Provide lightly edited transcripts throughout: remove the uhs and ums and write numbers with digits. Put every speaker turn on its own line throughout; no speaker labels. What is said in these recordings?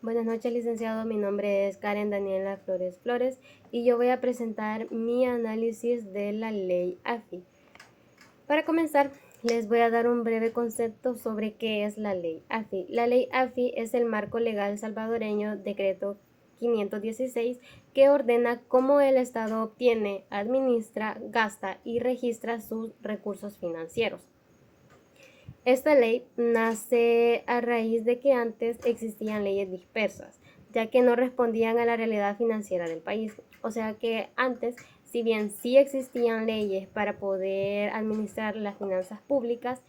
Buenas noches, licenciado. Mi nombre es Karen Daniela Flores Flores y yo voy a presentar mi análisis de la ley AFI. Para comenzar, les voy a dar un breve concepto sobre qué es la ley AFI. La ley AFI es el marco legal salvadoreño, decreto 516, que ordena cómo el Estado obtiene, administra, gasta y registra sus recursos financieros. Esta ley nace a raíz de que antes existían leyes dispersas, ya que no respondían a la realidad financiera del país. O sea que antes, si bien sí existían leyes para poder administrar las finanzas públicas,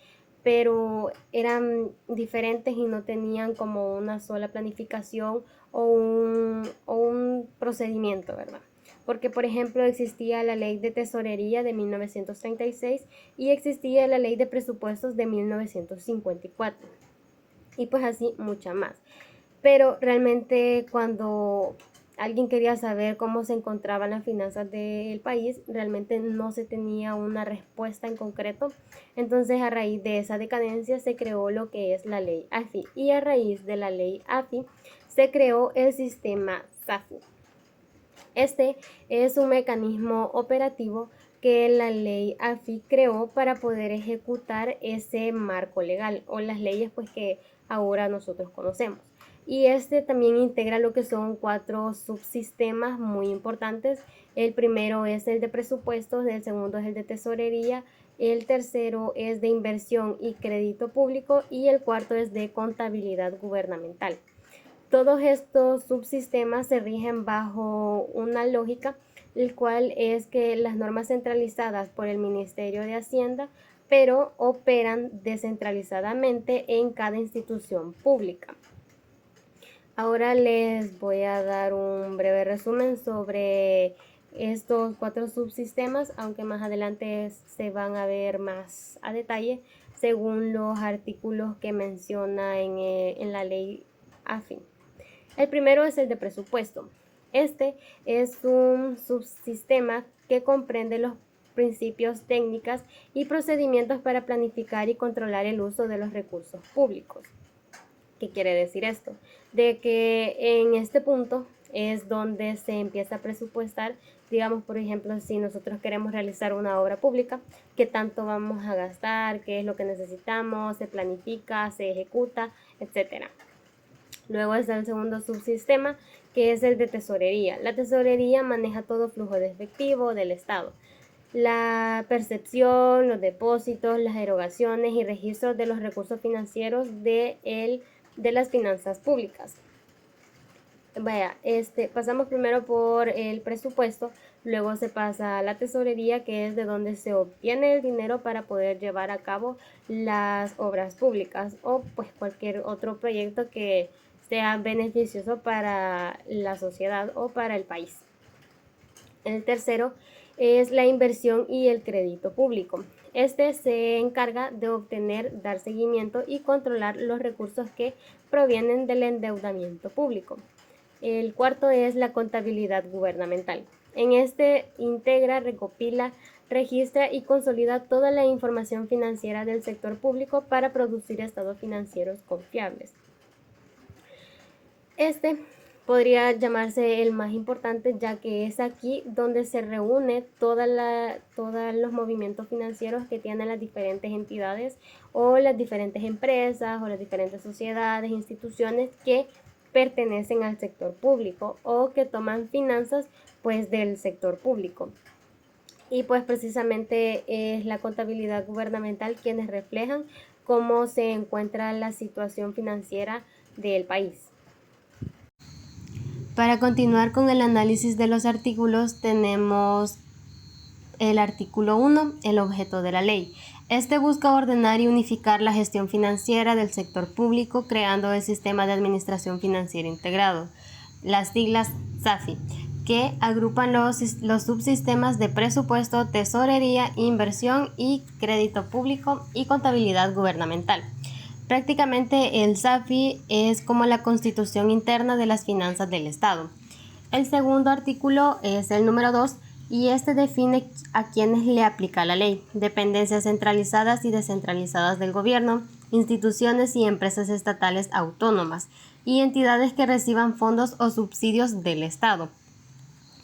pero eran diferentes y no tenían como una sola planificación o un procedimiento, ¿verdad? Porque, por ejemplo, existía la ley de tesorería de 1936 y existía la ley de presupuestos de 1954 y pues así mucha más. Pero realmente cuando alguien quería saber cómo se encontraban las finanzas del país, realmente no se tenía una respuesta en concreto. Entonces, a raíz de esa decadencia se creó lo que es la ley AFI, y a raíz de la ley AFI se creó el sistema SAFI. Este es un mecanismo operativo que la ley AFI creó para poder ejecutar ese marco legal o las leyes pues que ahora nosotros conocemos. Y este también integra lo que son 4 subsistemas muy importantes. El primero es el de presupuestos, el segundo es el de tesorería, el tercero es de inversión y crédito público y el cuarto es de contabilidad gubernamental. Todos estos subsistemas se rigen bajo una lógica, el cual es que las normas centralizadas por el Ministerio de Hacienda, pero operan descentralizadamente en cada institución pública. Ahora les voy a dar un breve resumen sobre estos 4 subsistemas, aunque más adelante se van a ver más a detalle según los artículos que menciona en la ley AFI. El primero es el de presupuesto. Este es un subsistema que comprende los principios, técnicas y procedimientos para planificar y controlar el uso de los recursos públicos. ¿Qué quiere decir esto? De que en este punto es donde se empieza a presupuestar, digamos, por ejemplo, si nosotros queremos realizar una obra pública, qué tanto vamos a gastar, qué es lo que necesitamos, se planifica, se ejecuta, etcétera. Luego está el segundo subsistema, que es el de tesorería. La tesorería maneja todo flujo de efectivo del Estado. La percepción, los depósitos, las erogaciones y registros de los recursos financieros de las finanzas públicas. Vaya, pasamos primero por el presupuesto, luego se pasa a la tesorería, que es de donde se obtiene el dinero para poder llevar a cabo las obras públicas o pues cualquier otro proyecto que sea beneficioso para la sociedad o para el país. El tercero es la inversión y el crédito público. Este se encarga de obtener, dar seguimiento y controlar los recursos que provienen del endeudamiento público. El cuarto es la contabilidad gubernamental. En este integra, recopila, registra y consolida toda la información financiera del sector público para producir estados financieros confiables. Este podría llamarse el más importante, ya que es aquí donde se reúne todos los movimientos financieros que tienen las diferentes entidades o las diferentes empresas o las diferentes sociedades, instituciones que pertenecen al sector público o que toman finanzas pues del sector público. Y pues precisamente es la contabilidad gubernamental quienes reflejan cómo se encuentra la situación financiera del país. Para continuar con el análisis de los artículos, tenemos el artículo 1, el objeto de la ley. Este busca ordenar y unificar la gestión financiera del sector público, creando el Sistema de Administración Financiera Integrado, las siglas SAFI, que agrupan los subsistemas de presupuesto, tesorería, inversión y crédito público y contabilidad gubernamental. Prácticamente el SAFI es como la constitución interna de las finanzas del Estado. El segundo artículo es el número 2 y este define a quienes le aplica la ley: dependencias centralizadas y descentralizadas del gobierno, instituciones y empresas estatales autónomas, y entidades que reciban fondos o subsidios del Estado.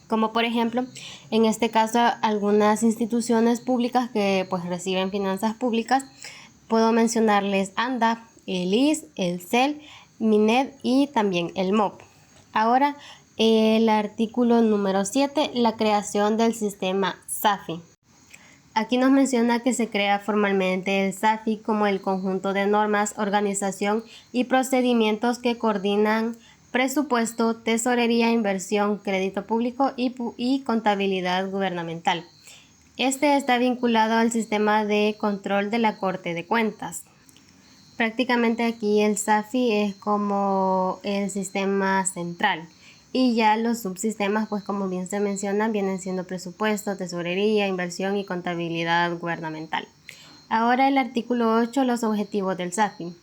Como por ejemplo, en este caso, algunas instituciones públicas que pues reciben finanzas públicas, puedo mencionarles ANDA, el IS, el CEL, MINED y también el MOP. Ahora, el artículo número 7, la creación del sistema SAFI. Aquí nos menciona que se crea formalmente el SAFI como el conjunto de normas, organización y procedimientos que coordinan presupuesto, tesorería, inversión, crédito público y contabilidad gubernamental. Este está vinculado al sistema de control de la Corte de Cuentas. Prácticamente aquí el SAFI es como el sistema central. Y ya los subsistemas, pues como bien se menciona, vienen siendo presupuesto, tesorería, inversión y contabilidad gubernamental. Ahora el artículo 8, los objetivos del SAFI.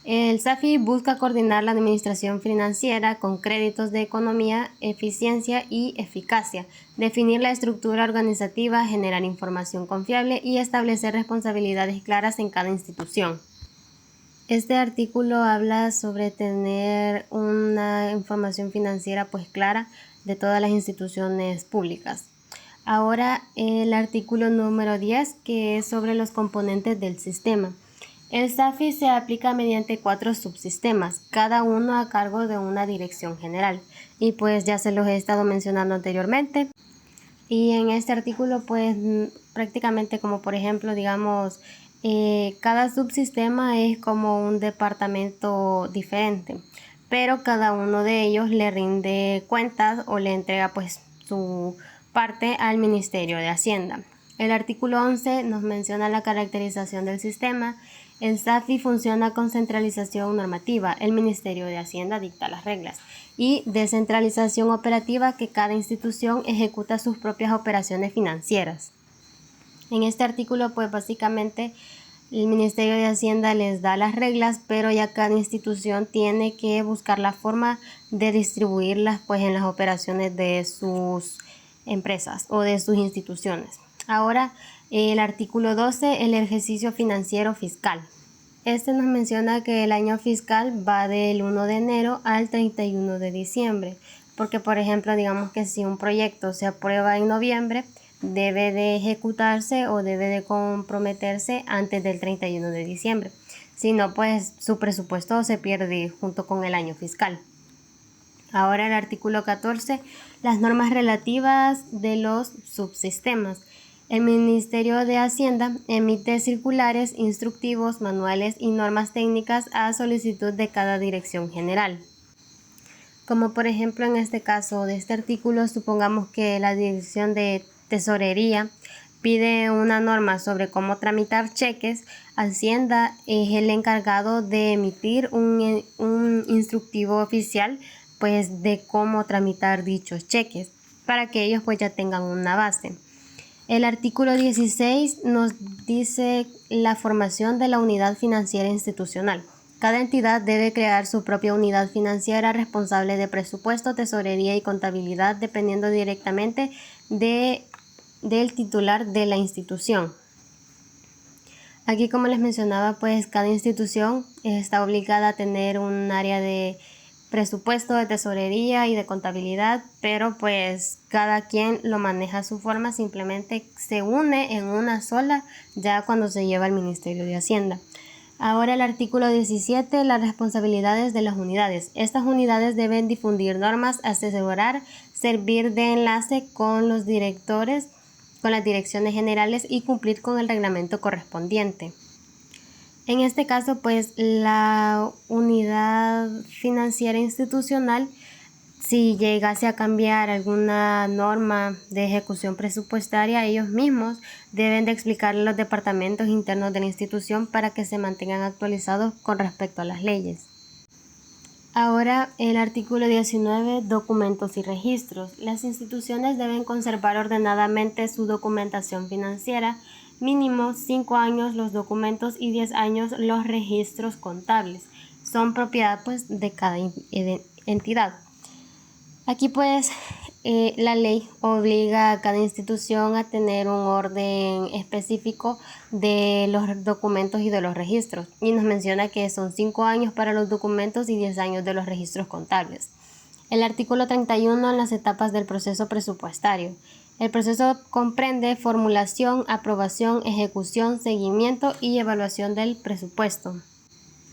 El SAFI busca coordinar la administración financiera con créditos de economía, eficiencia y eficacia, definir la estructura organizativa, generar información confiable y establecer responsabilidades claras en cada institución. Este artículo habla sobre tener una información financiera pues clara de todas las instituciones públicas. Ahora el artículo número 10, que es sobre los componentes del sistema. El SAFI se aplica mediante 4 subsistemas, cada uno a cargo de una dirección general. Y pues ya se los he estado mencionando anteriormente. Y en este artículo pues prácticamente como por ejemplo digamos cada subsistema es como un departamento diferente, pero cada uno de ellos le rinde cuentas o le entrega pues su parte al Ministerio de Hacienda. El artículo 11 nos menciona la caracterización del sistema. El SAFI funciona con centralización normativa. El Ministerio de Hacienda dicta las reglas. Y descentralización operativa, que cada institución ejecuta sus propias operaciones financieras. En este artículo pues básicamente el Ministerio de Hacienda les da las reglas, pero ya cada institución tiene que buscar la forma de distribuirlas pues en las operaciones de sus empresas o de sus instituciones. Ahora el artículo 12, el ejercicio financiero fiscal. Este nos menciona que el año fiscal va del 1 de enero al 31 de diciembre, porque por ejemplo digamos que si un proyecto se aprueba en noviembre, debe de ejecutarse o debe de comprometerse antes del 31 de diciembre. Si no, pues su presupuesto se pierde junto con el año fiscal. Ahora el artículo 14, las normas relativas de los subsistemas. El Ministerio de Hacienda emite circulares, instructivos, manuales y normas técnicas a solicitud de cada dirección general. Como por ejemplo en este caso de este artículo, supongamos que la Dirección de Tesorería pide una norma sobre cómo tramitar cheques. Hacienda es el encargado de emitir un instructivo oficial pues de cómo tramitar dichos cheques para que ellos pues ya tengan una base. El artículo 16 nos dice la formación de la unidad financiera institucional. Cada entidad debe crear su propia unidad financiera responsable de presupuesto, tesorería y contabilidad dependiendo directamente del titular de la institución. Aquí, como les mencionaba, pues cada institución está obligada a tener un área de presupuesto, de tesorería y de contabilidad, pero pues cada quien lo maneja a su forma, simplemente se une en una sola ya cuando se lleva al Ministerio de Hacienda. Ahora el artículo 17, las responsabilidades de las unidades. Estas unidades deben difundir normas, asesorar, servir de enlace con los directores, con las direcciones generales y cumplir con el reglamento correspondiente. En este caso, pues la unidad financiera institucional, si llegase a cambiar alguna norma de ejecución presupuestaria, ellos mismos deben de explicarle a los departamentos internos de la institución para que se mantengan actualizados con respecto a las leyes. Ahora el artículo 19, documentos y registros. Las instituciones deben conservar ordenadamente su documentación financiera, mínimo 5 años los documentos y 10 años los registros contables. Son propiedad pues de cada entidad. Aquí pues la ley obliga a cada institución a tener un orden específico de los documentos y de los registros, y nos menciona que son 5 años para los documentos y 10 años de los registros contables. El artículo 31 en las etapas del proceso presupuestario. El proceso comprende formulación, aprobación, ejecución, seguimiento y evaluación del presupuesto.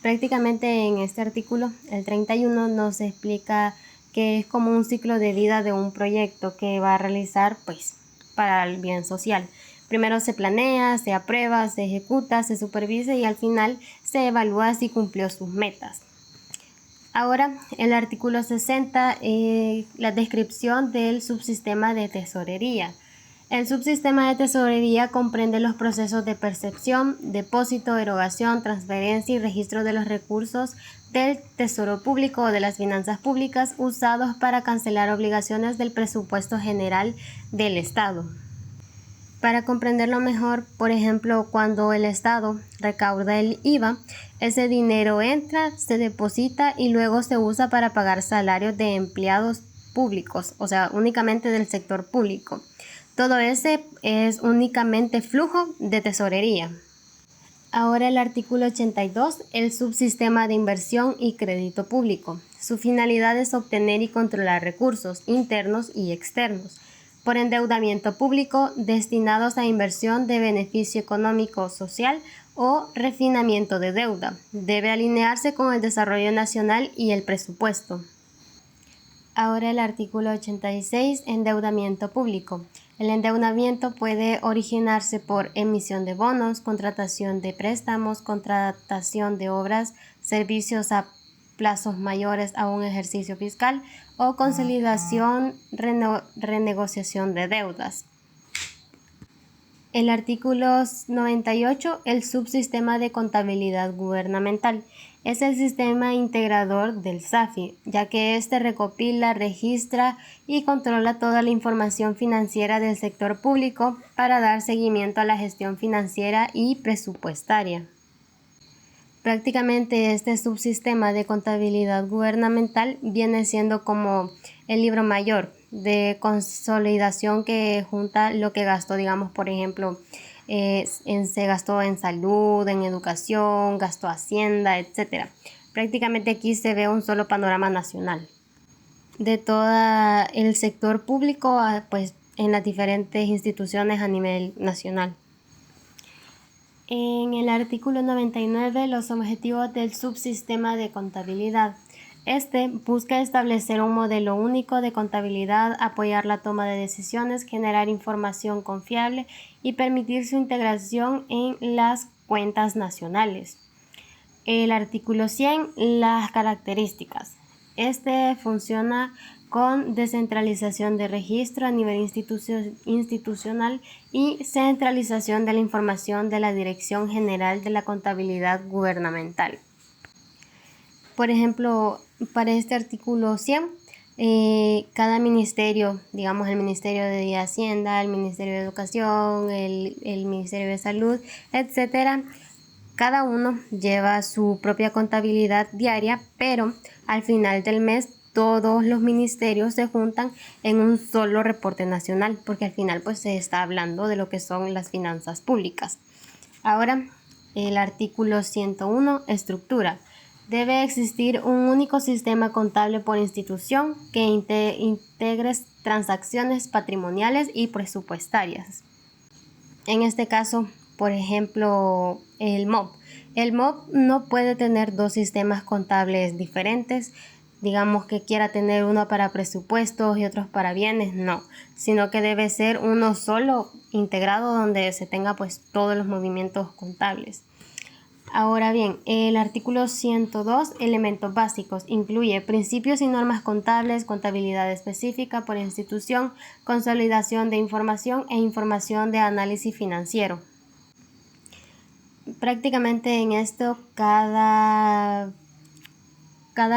Prácticamente en este artículo, el 31, nos explica que es como un ciclo de vida de un proyecto que va a realizar para el bien social. Primero se planea, se aprueba, se ejecuta, se supervisa y al final se evalúa si cumplió sus metas. Ahora, el artículo 60, la descripción del subsistema de tesorería. El subsistema de tesorería comprende los procesos de percepción, depósito, erogación, transferencia y registro de los recursos del tesoro público o de las finanzas públicas usados para cancelar obligaciones del presupuesto general del Estado. Para comprenderlo mejor, por ejemplo, cuando el Estado recauda el IVA, ese dinero entra, se deposita y luego se usa para pagar salarios de empleados públicos, o sea, únicamente del sector público. Todo ese es únicamente flujo de tesorería. Ahora el artículo 82, el subsistema de inversión y crédito público. Su finalidad es obtener y controlar recursos internos y externos por endeudamiento público destinados a inversión de beneficio económico, social o refinamiento de deuda. Debe alinearse con el desarrollo nacional y el presupuesto. Ahora el artículo 86, endeudamiento público. El endeudamiento puede originarse por emisión de bonos, contratación de préstamos, contratación de obras, servicios a plazos mayores a un ejercicio fiscal o consolidación, renegociación de deudas. El artículo 98, el subsistema de contabilidad gubernamental. Es el sistema integrador del SAFI, ya que éste recopila, registra y controla toda la información financiera del sector público para dar seguimiento a la gestión financiera y presupuestaria. Prácticamente este subsistema de contabilidad gubernamental viene siendo como el libro mayor de consolidación que junta lo que gastó, digamos, por ejemplo, se gastó en salud, en educación, gastó Hacienda, etc. Prácticamente aquí se ve un solo panorama nacional de todo el sector público, en las diferentes instituciones a nivel nacional. En el artículo 99, los objetivos del subsistema de contabilidad. Este busca establecer un modelo único de contabilidad, apoyar la toma de decisiones, generar información confiable y permitir su integración en las cuentas nacionales. El artículo 100, las características. Este funciona con descentralización de registro a nivel institucional y centralización de la información de la Dirección General de la Contabilidad Gubernamental. Por ejemplo, para este artículo 100, cada ministerio, digamos el Ministerio de Hacienda, el Ministerio de Educación, el Ministerio de Salud, etc., cada uno lleva su propia contabilidad diaria, pero al final del mes todos los ministerios se juntan en un solo reporte nacional, porque al final se está hablando de lo que son las finanzas públicas. Ahora, el artículo 101, estructura. Debe existir un único sistema contable por institución que integre transacciones patrimoniales y presupuestarias. En este caso, por ejemplo, el MOP. El MOP no puede tener dos sistemas contables diferentes, digamos que quiera tener uno para presupuestos y otros para bienes, no, sino que debe ser uno solo integrado donde se tenga todos los movimientos contables. Ahora bien, el artículo 102, elementos básicos, incluye principios y normas contables, contabilidad específica por institución, consolidación de información e información de análisis financiero. Prácticamente en esto cada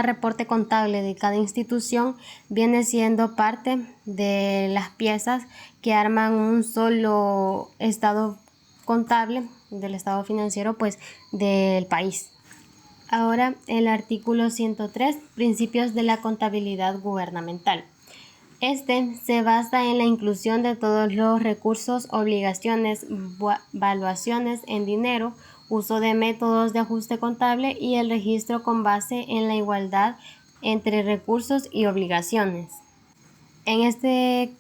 reporte contable de cada institución viene siendo parte de las piezas que arman un solo estado contable del estado financiero del país. Ahora el artículo 103, principios de la contabilidad gubernamental. Este se basa en la inclusión de todos los recursos, obligaciones, valuaciones en dinero, uso de métodos de ajuste contable y el registro con base en la igualdad entre recursos y obligaciones. En este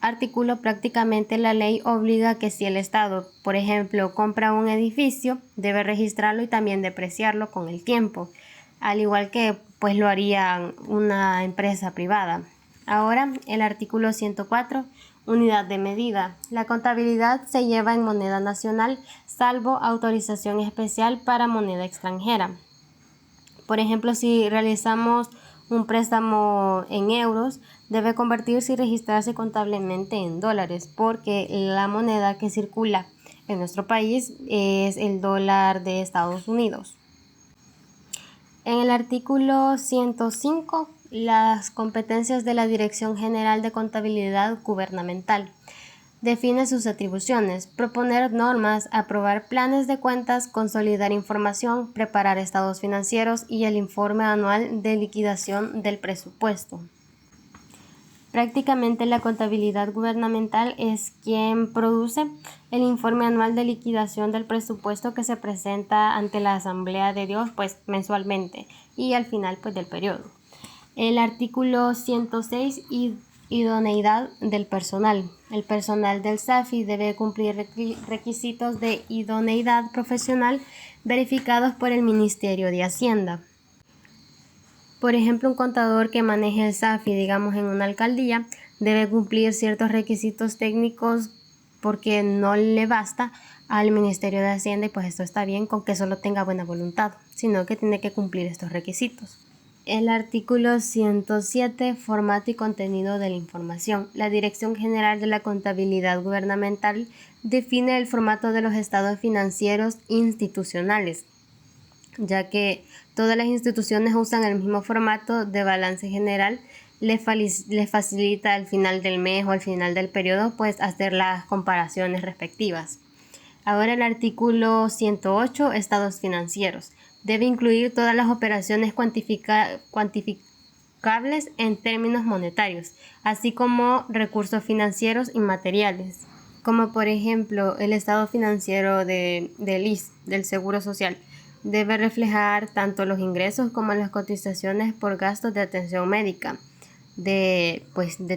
artículo prácticamente la ley obliga que si el Estado, por ejemplo, compra un edificio, debe registrarlo y también depreciarlo con el tiempo, al igual que pues lo haría una empresa privada. Ahora, el artículo 104, unidad de medida. La contabilidad se lleva en moneda nacional, salvo autorización especial para moneda extranjera. Por ejemplo, si realizamos un préstamo en euros, debe convertirse y registrarse contablemente en dólares, porque la moneda que circula en nuestro país es el dólar de Estados Unidos. En el artículo 105, las competencias de la Dirección General de Contabilidad Gubernamental. Define sus atribuciones, proponer normas, aprobar planes de cuentas, consolidar información, preparar estados financieros y el informe anual de liquidación del presupuesto. Prácticamente la contabilidad gubernamental es quien produce el informe anual de liquidación del presupuesto que se presenta ante la Asamblea de Dios pues mensualmente y al final pues del periodo. El artículo 106 idoneidad del personal. El personal del SAFI debe cumplir requisitos de idoneidad profesional verificados por el Ministerio de Hacienda. Por ejemplo, un contador que maneje el SAFI, digamos en una alcaldía, debe cumplir ciertos requisitos técnicos porque no le basta al Ministerio de Hacienda y pues esto está bien con que solo tenga buena voluntad, sino que tiene que cumplir estos requisitos. El artículo 107, formato y contenido de la información. La Dirección General de la Contabilidad Gubernamental define el formato de los estados financieros institucionales, ya que todas las instituciones usan el mismo formato de balance general, les facilita al final del mes o al final del periodo pues hacer las comparaciones respectivas. Ahora el artículo 108, estados financieros. Debe incluir todas las operaciones cuantificables en términos monetarios, así como recursos financieros y materiales, como por ejemplo el estado financiero del ISS, del Seguro Social. Debe reflejar tanto los ingresos como las cotizaciones por gastos de atención médica de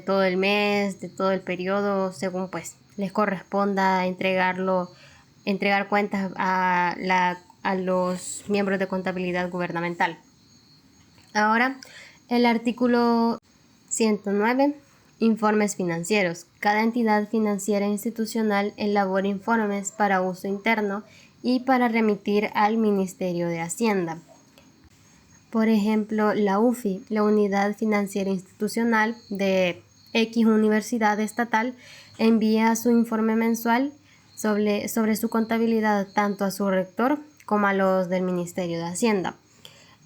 todo el mes, de todo el periodo, según pues les corresponda entregar cuentas a los miembros de contabilidad gubernamental. Ahora, el artículo 109, informes financieros. Cada entidad financiera institucional elabora informes para uso interno y para remitir al Ministerio de Hacienda. Por ejemplo, la UFI, la Unidad Financiera Institucional de X Universidad Estatal, envía su informe mensual sobre su contabilidad tanto a su rector como a los del Ministerio de Hacienda.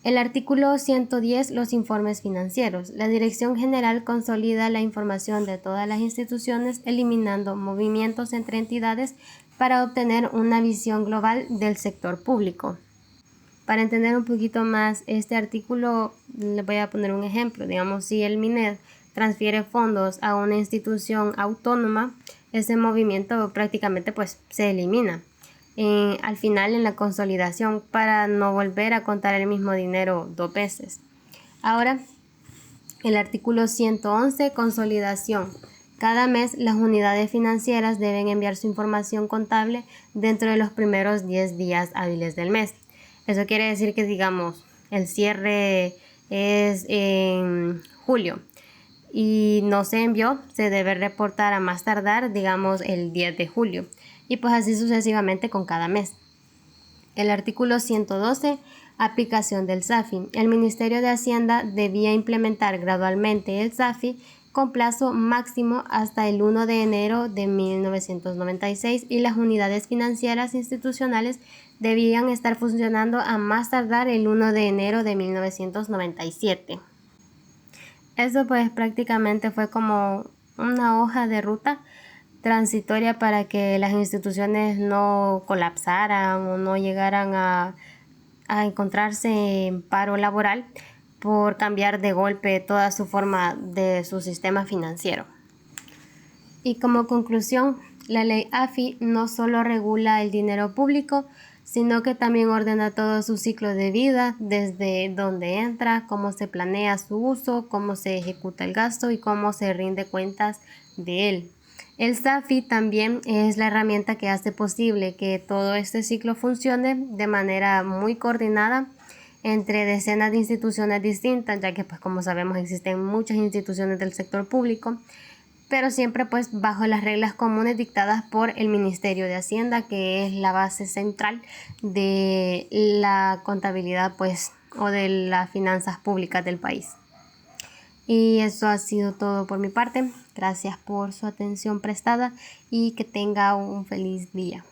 El artículo 110, los informes financieros. La Dirección General consolida la información de todas las instituciones, eliminando movimientos entre entidades para obtener una visión global del sector público. Para entender un poquito más este artículo, les voy a poner un ejemplo. Digamos, si el MINED transfiere fondos a una institución autónoma, ese movimiento prácticamente pues se elimina. Al final en la consolidación para no volver a contar el mismo dinero dos veces. Ahora, el artículo 111, consolidación. Cada mes las unidades financieras deben enviar su información contable dentro de los primeros 10 días hábiles del mes. Eso quiere decir que, digamos, el cierre es en julio y no se envió, se debe reportar a más tardar, digamos, el 10 de julio. Y pues así sucesivamente con cada mes. El artículo 112, aplicación del SAFI. El Ministerio de Hacienda debía implementar gradualmente el SAFI con plazo máximo hasta el 1 de enero de 1996 y las unidades financieras institucionales debían estar funcionando a más tardar el 1 de enero de 1997. Eso pues prácticamente fue como una hoja de ruta transitoria para que las instituciones no colapsaran o no llegaran a encontrarse en paro laboral, por cambiar de golpe toda su forma de su sistema financiero. Y como conclusión, la ley AFI no solo regula el dinero público, sino que también ordena todo su ciclo de vida, desde dónde entra, cómo se planea su uso, cómo se ejecuta el gasto y cómo se rinde cuentas de él. El SAFI también es la herramienta que hace posible que todo este ciclo funcione de manera muy coordinada entre decenas de instituciones distintas, ya que pues como sabemos existen muchas instituciones del sector público, pero siempre pues bajo las reglas comunes dictadas por el Ministerio de Hacienda, que es la base central de la contabilidad pues o de las finanzas públicas del país. Y eso ha sido todo por mi parte. Gracias por su atención prestada y que tenga un feliz día.